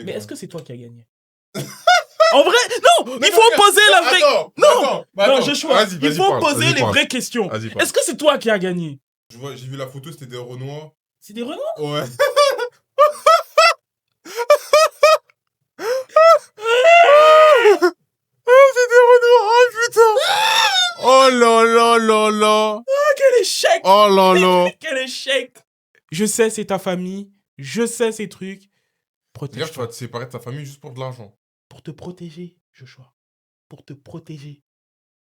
Mais est-ce que c'est toi qui as gagné? En vrai, non, il faut poser la vraie... Non, je choisis. Il faut poser les vraies questions. Est-ce que c'est toi qui as gagné? J'ai vu la photo, c'était des Renois. C'est des Renois? Ouais. C'est des Renois, oh putain. Oh là là là là. Ah, quel échec. Oh là là. Quel échec. Je sais, c'est ta famille. Je sais ces trucs. Regarde, tu vas te séparer de ta famille juste pour de l'argent. Pour te protéger, Joshua. Pour te protéger.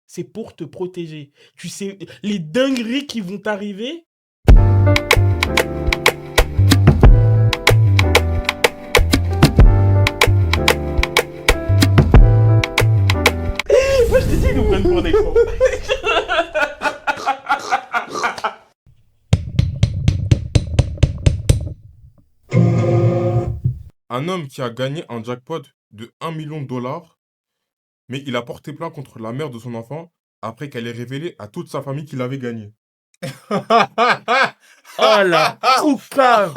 C'est pour te protéger. Tu sais, les dingueries qui vont t'arriver. Moi, je te dis, ils nous prennent pour des cons. Un homme qui a gagné un jackpot de 1 million de dollars, mais il a porté plainte contre la mère de son enfant après qu'elle ait révélé à toute sa famille qu'il avait gagné. Oh la poucave.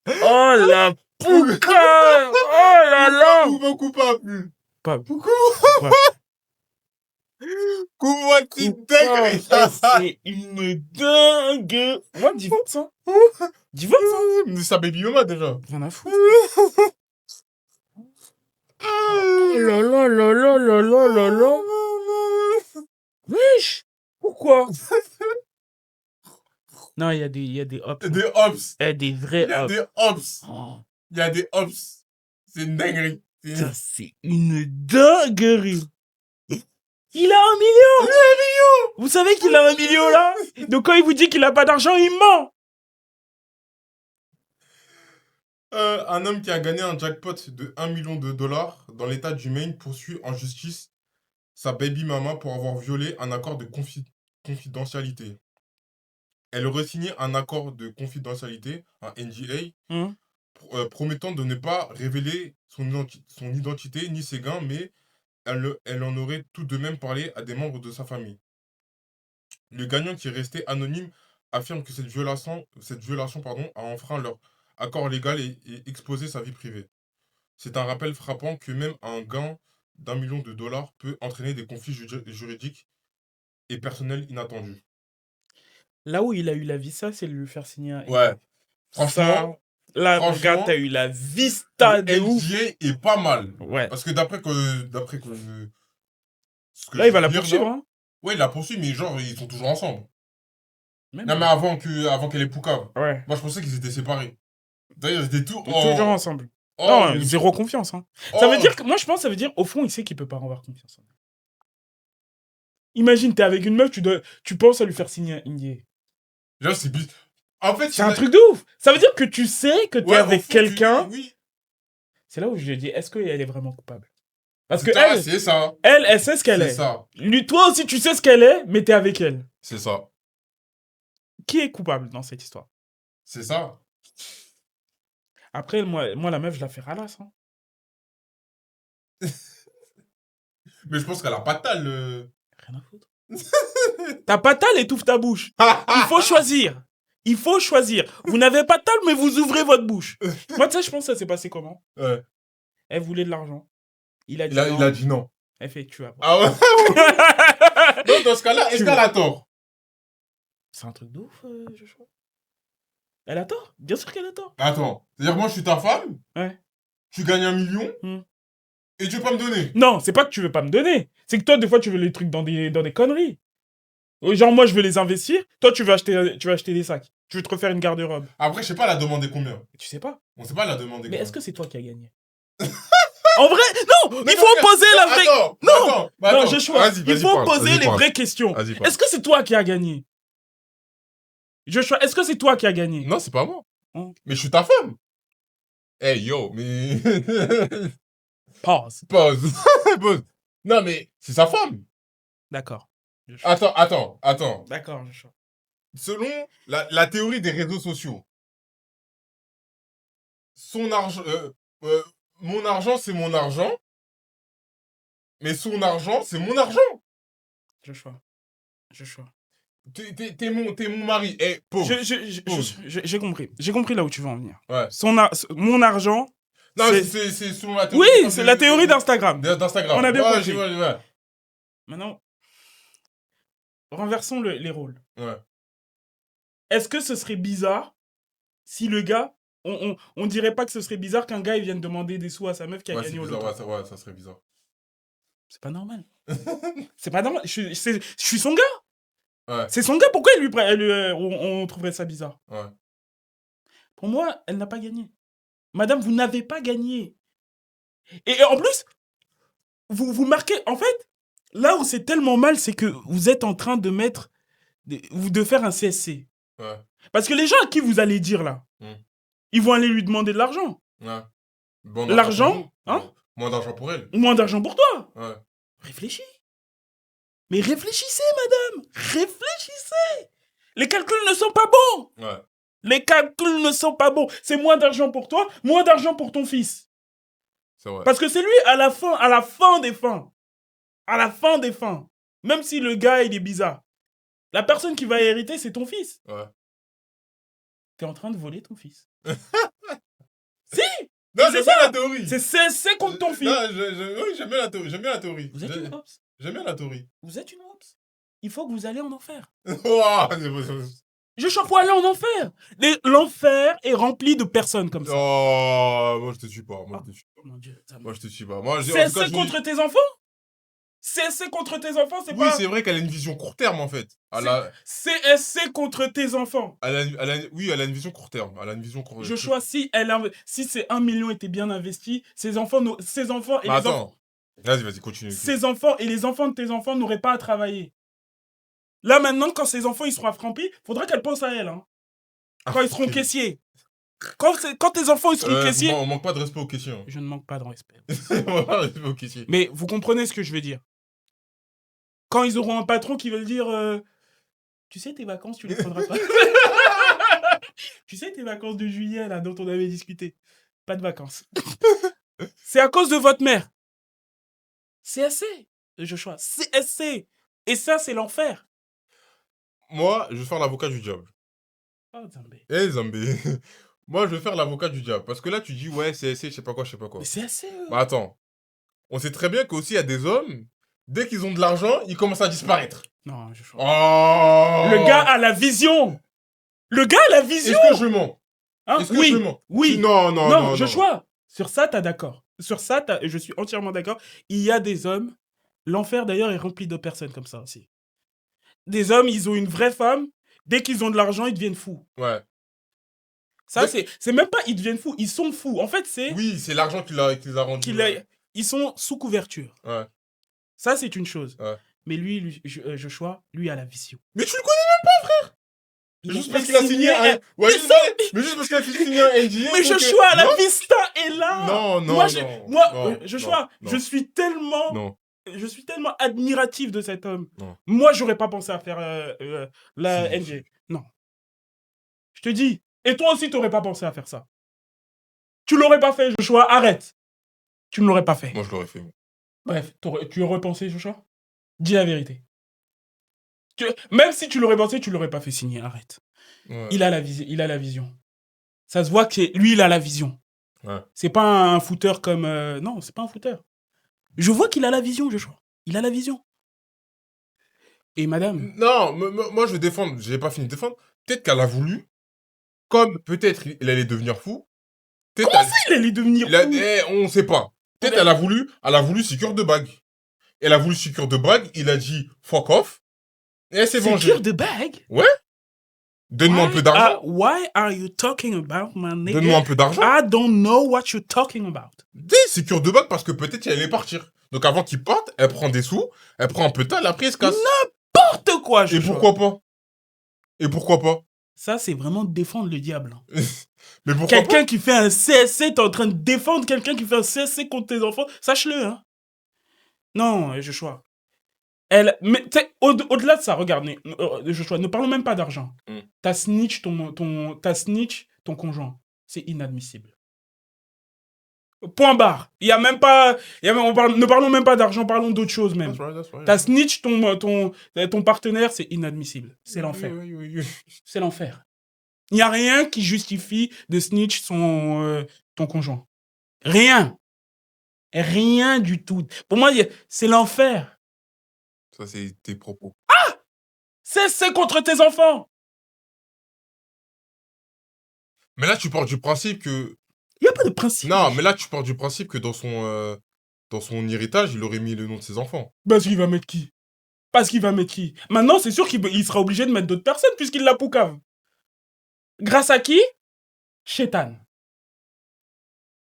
Oh la poucave. Oh là là. Coupable. Pas. Couvre-moi qui dingue. C'est une dingue. Moi, divorce, hein. Divorce, hein. Mais sa baby mama déjà. Rien à foutre. Oh là là là là là là là là. Wesh. Pourquoi? Non, il y a des ops. Des ops. Des vrais ops. Des ops. Oh. Il y a des ops. C'est une dinguerie. Ça, c'est une dinguerie. Il a 1 million. Vous savez qu'il a 1 million là? Donc quand il vous dit qu'il a pas d'argent, il ment. Un homme qui a gagné un jackpot de 1 million de dollars dans l'état du Maine poursuit en justice sa baby mama pour avoir violé un accord de confidentialité. Elle aurait signé un accord de confidentialité, un NDA, promettant de ne pas révéler son identité ni ses gains, mais elle en aurait tout de même parlé à des membres de sa famille. Le gagnant, qui est resté anonyme, affirme que cette violation a enfreint leur accord légal et exposé sa vie privée. C'est un rappel frappant que même un gain d'1 million de dollars peut entraîner des conflits juridiques et personnels inattendus. Là où il a eu la vista, c'est de lui faire signer un... Ouais. Franchement, là, mon gars, t'as eu la vista de ouf. NDA est pas mal. Ouais. Parce que d'après que là, il va la poursuivre, hein. Ouais, il la poursuit, mais genre, ils sont toujours ensemble. Même non, mais avant qu'elle ait Poucave. Ouais. Moi, je pensais qu'ils étaient séparés. D'ailleurs, ils étaient toujours ensemble. Non, zéro confiance, hein. Ça veut dire que, moi, je pense que ça veut dire, au fond, il sait qu'il peut pas avoir confiance en elle. Imagine, t'es avec une meuf, tu penses à lui faire signer un NDA. Là, c'est bizarre. En fait, c'est un truc de ouf. Ça veut dire que tu sais que t'es avec quelqu'un. Oui. C'est là où je lui dis, est-ce qu'elle est vraiment coupable? Parce que c'est ça. Elle sait ce qu'elle est. C'est ça. Lui, toi aussi, tu sais ce qu'elle est, mais t'es avec elle. C'est ça. Qui est coupable dans cette histoire? C'est ça. Après, moi, la meuf, je la fais ralasse. Hein. Mais je pense qu'elle a pas tal. Rien à foutre. Ta patale étouffe ta bouche. Il faut choisir. Il faut choisir. Vous n'avez pas de tal, mais vous ouvrez votre bouche. Moi, tu sais, je pense que ça s'est passé comment? Ouais. Elle voulait de l'argent. Il a dit non. Elle fait, tu vas. Ah ouais. Non, dans ce cas-là, est-ce qu'elle a tort? C'est un truc de ouf, Joshua. Elle a tort. Bien sûr qu'elle a tort. Attends. C'est-à-dire, moi, je suis ta femme. Ouais. Tu gagnes 1 million. Et tu veux pas me donner? Non, c'est pas que tu veux pas me donner. C'est que toi, des fois, tu veux les trucs dans des conneries. Genre, moi, je veux les investir. Toi, tu veux acheter des sacs. Tu veux te refaire une garde-robe. Après, je sais pas, elle a demandé combien. Tu sais pas. On sait pas, elle a demandé combien. Mais est-ce que c'est toi qui as gagné? En vrai, non, il faut poser la vraie... Non, je choisis. Il faut poser les vraies questions. Est-ce que c'est toi qui as gagné? Est-ce que c'est toi qui as gagné? Non, c'est pas moi. Mais je suis ta femme. Hey, yo, mais... Pause. Pause. Non, mais c'est sa femme. D'accord. Attends. D'accord, je choisis. Selon la théorie des réseaux sociaux, son argent... mon argent, c'est mon argent. Mais son argent, c'est mon argent. Je choisis. T'es mon mari. Hey, pause. J'ai compris. J'ai compris là où tu veux en venir. Ouais. Mon argent, Non, C'est- c'est selon la théorie. Oui, c'est la théorie d'Instagram. d'Instagram. On a bien compris. Ouais. Maintenant, renversons les rôles. Ouais. Est-ce que ce serait bizarre si le gars... On dirait pas que ce serait bizarre qu'un gars il vienne demander des sous à sa meuf qui a Ouais, c'est gagné au bizarre. loto. Ouais, ça serait bizarre. C'est pas normal. C'est pas normal. Je suis son gars. Ouais. C'est son gars. Pourquoi on trouverait ça bizarre? Ouais. Pour moi, elle n'a pas gagné. Madame, vous n'avez pas gagné. Et en plus, vous marquez... En fait, là où c'est tellement mal, c'est que vous êtes en train de mettre... de faire un CSC. Ouais. Parce que les gens à qui vous allez dire là, ils vont aller lui demander de l'argent. Ouais. Bon, L'argent, hein? Moins d'argent pour elle. Moins d'argent pour toi. Ouais. Réfléchis. Mais réfléchissez, madame. Réfléchissez. Les calculs ne sont pas bons. Ouais. Les calculs ne sont pas bons. C'est moins d'argent pour toi, moins d'argent pour ton fils. C'est vrai. Parce que c'est lui à la fin des fins. À la fin des fins. Même si le gars, il est bizarre. La personne qui va hériter, c'est ton fils. Ouais. T'es en train de voler ton fils. Si. Non, C'est j'aime ça. bien la théorie. C'est contre ton fils. Non, oui, j'aime bien la théorie. J'aime bien la théorie. Vous êtes une ops. J'aime bien la théorie. Vous êtes une ops. Il faut que vous allez en enfer. Oh, Je chaque fois aller en enfer. L'enfer est rempli de personnes comme ça. oh, moi je te suis pas. Moi je te suis pas. Mon Dieu. Moi je te suis pas. Moi, en tout C'est cas, je contre tes enfants. C'est contre tes enfants, c'est Oui, pas... c'est vrai qu'elle a une vision court terme en fait. CSC contre tes enfants. Oui, elle a une vision court terme. Elle a une vision court terme. Je choisis, si ces 1 million étaient bien investis, ses enfants et les Attends. enfants... Vas-y, continue. Ses enfants et les enfants de tes enfants n'auraient pas à travailler. Là, maintenant, quand ses enfants ils seront afframpis, faudra qu'elle pense à elle. Hein. Quand ils seront caissiers. Quand tes enfants ils seront caissiers... On manque pas de respect aux caissiers. Hein. Je ne manque pas de respect. On manque pas de respect aux caissiers. Mais vous comprenez ce que je veux dire. Quand ils auront un patron qui va le dire... tu sais, tes vacances, tu les prendras pas. Tu sais, tes vacances de juillet, là, dont on avait discuté. Pas de vacances. C'est à cause de votre mère. CSC, Joshua. CSC. Et ça, c'est l'enfer. Moi, je vais faire l'avocat du diable. Oh, Zambé. Eh, Zambé. Moi, je vais faire l'avocat du diable. Parce que là, tu dis, ouais, CSC, je sais pas quoi. Mais CSC, Bah, attends. On sait très bien qu'aussi, il y a des hommes, dès qu'ils ont de l'argent, ils commencent à disparaître. Non, Joshua. Oh Le gars a la vision. Le gars a la vision. Est-ce que je mens Hein? Est-ce que Oui. je mens Oui. Non, Joshua, sur ça, t'as d'accord. Sur ça, je suis entièrement d'accord. Il y a des hommes. L'enfer, d'ailleurs, est rempli de personnes comme ça aussi. Des hommes, ils ont une vraie femme. Dès qu'ils ont de l'argent, ils deviennent fous. Ouais. Ça, c'est même pas ils deviennent fous. Ils sont fous. En fait, c'est... Oui, c'est l'argent qui les a rendus. Ils sont sous couverture. Ouais. Ça, c'est une chose. Ouais. Mais lui Joshua, lui a la vision. Mais tu le connais même pas, frère. Juste parce qu'il a signé un... Ouais, mais juste parce qu'il a signé un NDA. Mais Joshua, la vista est là. Non, Joshua, je suis tellement... Non. Je suis tellement admiratif de cet homme. Non. Moi, j'aurais pas pensé à faire la NG. Non. Je te dis. Et toi aussi, t'aurais pas pensé à faire ça. Tu l'aurais pas fait, Joshua. Arrête. Tu ne l'aurais pas fait. Moi, je l'aurais fait. Moi. Bref, tu aurais pensé, Joshua? Dis la vérité. Même si tu l'aurais pensé, tu l'aurais pas fait signer. Arrête. Ouais. Il a la vision. Ça se voit que lui, il a la vision. Ouais. C'est pas un footeur comme... Non, c'est pas un footeur. Je vois qu'il a la vision, Joshua. Il a la vision. Et madame... Non, moi, je vais défendre. J'ai pas fini de défendre. Peut-être qu'elle a voulu. Comme peut-être il allait devenir fou. Comment ça, il allait devenir fou? On sait pas. Peut-être elle a voulu sécure de bague. Elle a voulu sécure de bague. Il a dit fuck off. Et elle s'est vengée. Sécure de bague? Ouais. Donne-moi un peu d'argent. Why are you talking about my nigga? Donne-moi un peu d'argent. I don't know what you're talking about. Des sécure de bague parce que peut-être qu'elle allait partir. Donc avant qu'il parte, elle prend des sous, elle prend un peu de temps, après elle se casse. N'importe quoi, je Et pourquoi pas? Et pourquoi pas? Ça, c'est vraiment défendre le diable. Mais pourquoi Quelqu'un qui fait un CSC, t'es en train de défendre quelqu'un qui fait un CSC contre tes enfants. Sache-le, hein. Non, Joshua. Mais au-delà de ça, regarde, Joshua, ne parlons même pas d'argent. T'as snitch ton conjoint. C'est inadmissible. Point barre. Il y a même pas... ne parlons même pas d'argent, parlons d'autre chose même. That's right. T'as snitch ton partenaire, c'est inadmissible. C'est l'enfer. Oui. C'est l'enfer. Il n'y a rien qui justifie de snitch ton conjoint. Rien. Rien du tout. Pour moi, c'est l'enfer. Ça, c'est tes propos. C'est contre tes enfants. Mais là, tu pars du principe que... Il n'y a pas de principe. Non, mais là, tu pars du principe que dans son héritage, il aurait mis le nom de ses enfants. Parce qu'il va mettre qui? Parce qu'il va mettre qui? Maintenant, c'est sûr qu'il sera obligé de mettre d'autres personnes puisqu'il l'a poucave. Grâce à qui? Chétan.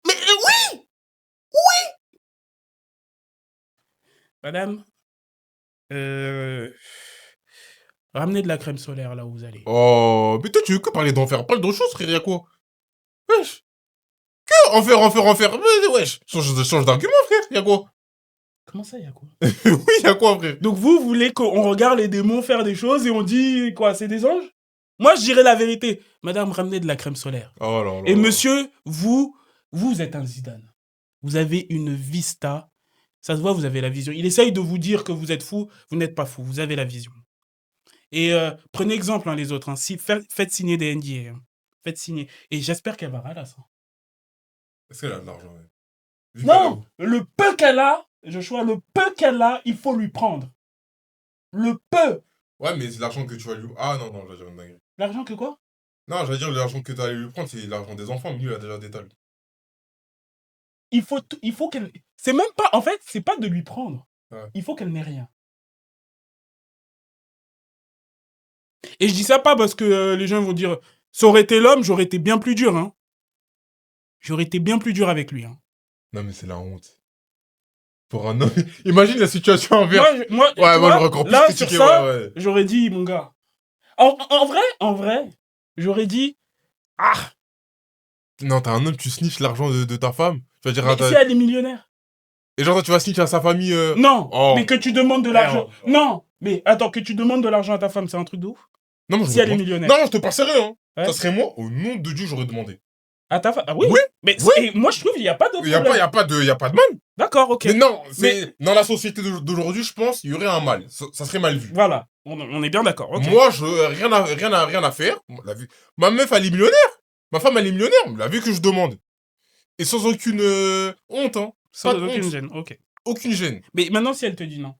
Mais oui! Madame, ramenez de la crème solaire là où vous allez. Oh, mais toi, tu veux que parler d'enfer? Parle d'autre chose, frère, y'a quoi? Wesh. Que enfer. Mais wesh. Change d'argument, frère, y'a quoi? Comment ça, y a quoi? Oui, y'a quoi, frère? Donc vous voulez qu'on regarde les démons faire des choses et on dit quoi? C'est des anges? Moi, je dirais la vérité. Madame, ramenez de la crème solaire. Oh là là. Et monsieur, vous êtes un Zidane. Vous avez une vista. Ça se voit, vous avez la vision. Il essaye de vous dire que vous êtes fou. Vous n'êtes pas fou. Vous avez la vision. Et prenez exemple, hein, les autres. Hein. Faites signer des NDA. Hein. Faites signer. Et j'espère qu'elle va ralasser. Est-ce qu'elle a de l'argent, ouais? Vu Non, le peu qu'elle a, le peu qu'elle a, il faut lui prendre. Le peu. Ouais, mais c'est l'argent que tu vas lui... Ah non, j'allais dire une dinguerie. L'argent que quoi? Non, j'allais dire l'argent que tu allais lui prendre, c'est l'argent des enfants, mais lui, il a déjà des talents. Il faut qu'elle... C'est même pas... En fait, c'est pas de lui prendre. Ouais. Il faut qu'elle n'ait rien. Et je dis ça pas parce que les gens vont dire... Ça aurait été l'homme, j'aurais été bien plus dur. Hein. J'aurais été bien plus dur avec lui. Hein. Non, mais c'est la honte. Pour un homme... Imagine la situation inverse. Moi, Ouais, moi, vois, j'aurais encore plus là, critiqué, sur ça, ouais. j'aurais dit, mon gars... En vrai, j'aurais dit... Ah, Non, t'as un homme, tu snitches l'argent de ta femme. Tu vas dire mais si elle est millionnaire. Et genre, toi, tu vas snitch à sa famille... Non, Oh. mais que tu demandes de l'argent. Non, mais attends, que tu demandes de l'argent à ta femme, c'est un truc de ouf. Non, moi, Si elle est millionnaire. Non, je te parle sérieux, hein. Ouais. Ça serait moi, au nom de Dieu, j'aurais demandé. À ta femme? Ah oui? Oui, Mais oui. et moi, je trouve qu'il n'y a pas de Il y a problème. pas de mal. D'accord, ok. Mais non, dans la société d'aujourd'hui, je pense, il y aurait un mal. Ça serait mal vu. Voilà, on est bien d'accord. Okay. Moi, rien à faire. Ma meuf, elle est millionnaire. Ma femme, elle est millionnaire. La vie que je demande. Et sans aucune honte, hein. Sans aucune gêne, ok. Aucune gêne. Mais maintenant, si elle te dit non.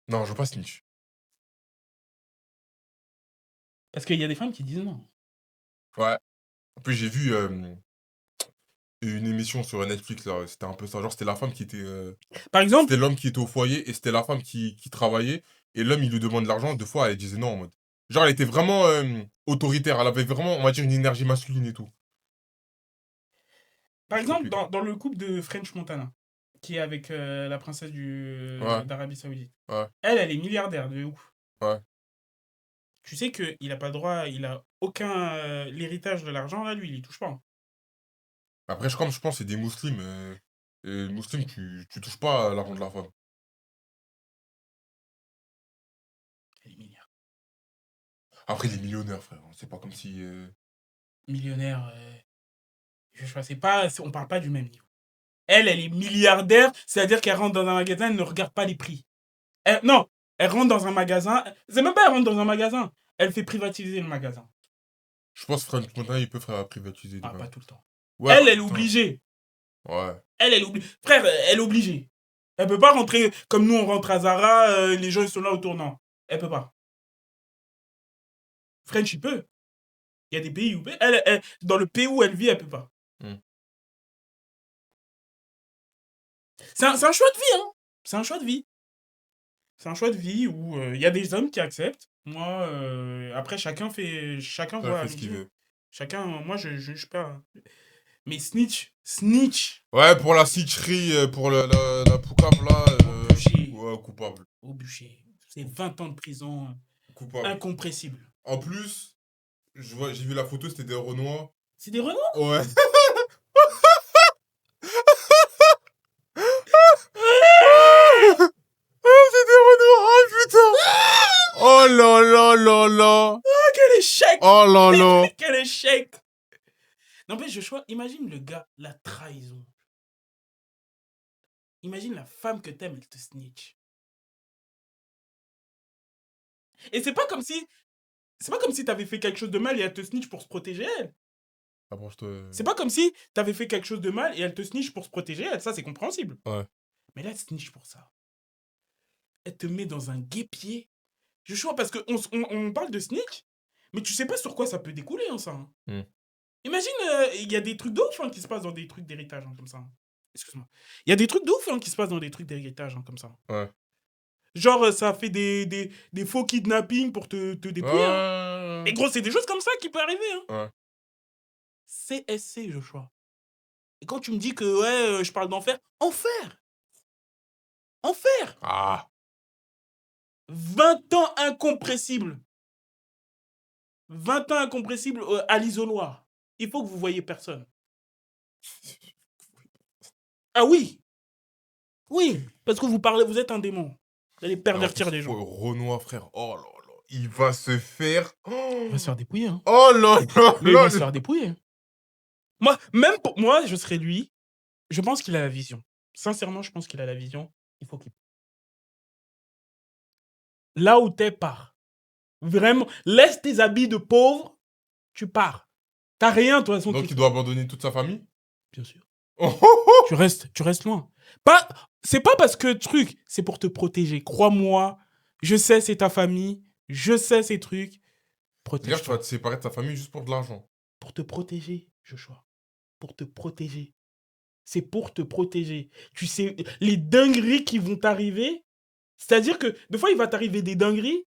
Non, je veux pas snitch. Parce qu'il y a des femmes qui disent non. Ouais. En plus, j'ai vu une émission sur Netflix, là. C'était un peu ça. Genre, c'était la femme qui était... Par exemple... C'était l'homme qui était au foyer et c'était la femme qui travaillait. Et l'homme, il lui demande de l'argent. Deux fois, elle disait non en mode... Genre, elle était vraiment autoritaire. Elle avait vraiment, on va dire, une énergie masculine et tout. Par exemple, dans le couple de French Montana, qui est avec la princesse d'Arabie Saoudite. Ouais. Elle est milliardaire de ouf. Ouais. Tu sais qu'il a pas le droit, il a aucun... l'héritage de l'argent, là, lui, il y touche pas. Hein. Après, comme je pense, c'est des musulmans. Et les musulmans, tu touches pas à l'argent de la femme. Elle est milliardaire. Après, il est millionnaire, frère. C'est pas comme si... Millionnaire... Je sais pas, on parle pas du même niveau. Elle est milliardaire, c'est-à-dire qu'elle rentre dans un magasin, elle ne regarde pas les prix. Non, elle rentre dans un magasin, c'est même pas elle rentre dans un magasin, elle fait privatiser le magasin. Je pense que French Montana, il peut faire privatiser. Ah, pas tout le temps. Ouais, elle est obligée. Ouais. Elle est obligée. Frère, elle est obligée. Elle peut pas rentrer comme nous, on rentre à Zara, les gens ils sont là autour, non. Elle peut pas. French, il peut. Il y a des pays où... dans le pays où elle vit, elle peut pas. C'est un choix de vie, hein. C'est un choix de vie. C'est un choix de vie où il y a des hommes qui acceptent. Moi, après, chacun voit fait ce qu'il veut. Chacun, moi, je juge pas. Mais snitch. Ouais, pour la snitcherie, pour la poucave, là... Ouais, coupable. Au bûcher. C'est 20 ans de prison. Coupable. Incompressible. En plus, j'ai vu la photo, c'était des Renois. C'est des Renois? Ouais. Oh là là là là. Ah, quel échec. Oh là là. Quel échec. Non, mais imagine le gars, la trahison. Imagine la femme que t'aimes, elle te snitch. Et c'est pas comme si t'avais fait quelque chose de mal et elle te snitch pour se protéger elle. Approche-toi. C'est pas comme si t'avais fait quelque chose de mal et elle te snitch pour se protéger. Ça, c'est compréhensible. Ouais. Mais là, elle te snitch pour ça. Elle te met dans un guêpier. Je choisis parce qu'on parle de snitch, mais tu sais pas sur quoi ça peut découler, hein, ça. Hein. Hmm. Imagine, il y a des trucs de ouf hein, qui se passent dans des trucs d'héritage, hein, comme ça. Excuse-moi. Il y a des trucs de ouf hein, qui se passent dans des trucs d'héritage, hein, comme ça. Ouais. Genre, ça fait des faux kidnappings pour te dépouiller. Hein. Mais Ouais. gros, c'est des choses comme ça qui peuvent arriver. Hein. Ouais. CSC, Joshua. Et quand tu me dis que, ouais, je parle d'enfer, enfer! Enfer! Ah. 20 ans incompressibles. 20 ans incompressibles à l'isoloir. Il faut que vous voyez personne. Ah oui! Oui, parce que vous parlez, vous êtes un démon. Vous allez pervertir les gens. Renoir, frère. Oh là là. Il va se faire. Il va se faire dépouiller. Hein. Oh là là Mais il là. va se faire dépouiller. Moi, même pour moi, je serais lui. Je pense qu'il a la vision. Sincèrement, je pense qu'il a la vision. Il faut qu'il... Là où t'es, pars. Vraiment, laisse tes habits de pauvre, tu pars. T'as rien, toi. Donc il doit abandonner toute sa famille? Bien sûr. Oh, oh, oh. Tu restes loin. Pas, c'est pas parce que truc, c'est pour te protéger. Crois-moi, je sais c'est ta famille, je sais ces trucs. C'est-à-dire que tu vas Protège-toi. te séparer de ta famille juste pour de l'argent. Pour te protéger, Joshua. Pour te protéger. C'est pour te protéger. Tu sais, les dingueries qui vont t'arriver, c'est-à-dire que des fois, il va t'arriver des dingueries,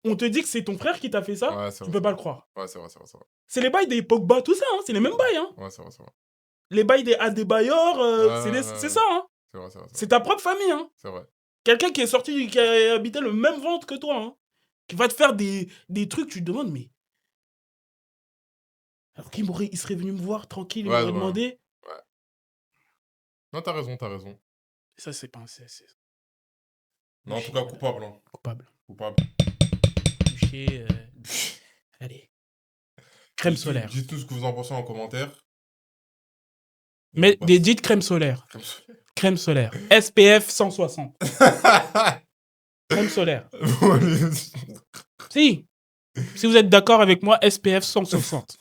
on te dit que c'est ton frère qui t'a fait ça, Ouais, c'est tu vrai. peux pas le croire. Ouais, c'est vrai, c'est vrai, c'est vrai. C'est les bails des Pogba, tout ça, hein, c'est les mêmes bails. Hein. Ouais, c'est vrai, c'est vrai. Les bails des Adebayor, Ouais, c'est ça. Hein. C'est vrai, c'est vrai. C'est ta propre famille. Hein. C'est vrai. Quelqu'un qui est sorti, qui a habité le même ventre que toi, hein, qui va te faire des trucs, tu te demandes, mais... Alors il serait venu me voir tranquille, il Ouais, m'aurait ouais. demandé... Ouais. Non, t'as raison, t'as raison. Ça, c'est pas un CSC. Non, en tout cas, coupable. Hein. Coupable. Coupable. Touché, allez. Crème solaire. Dites tout ce que vous en pensez en commentaire. Mais dites crème solaire. Crème solaire. Crème solaire. SPF 160. Crème solaire. Si. Si vous êtes d'accord avec moi, SPF 160.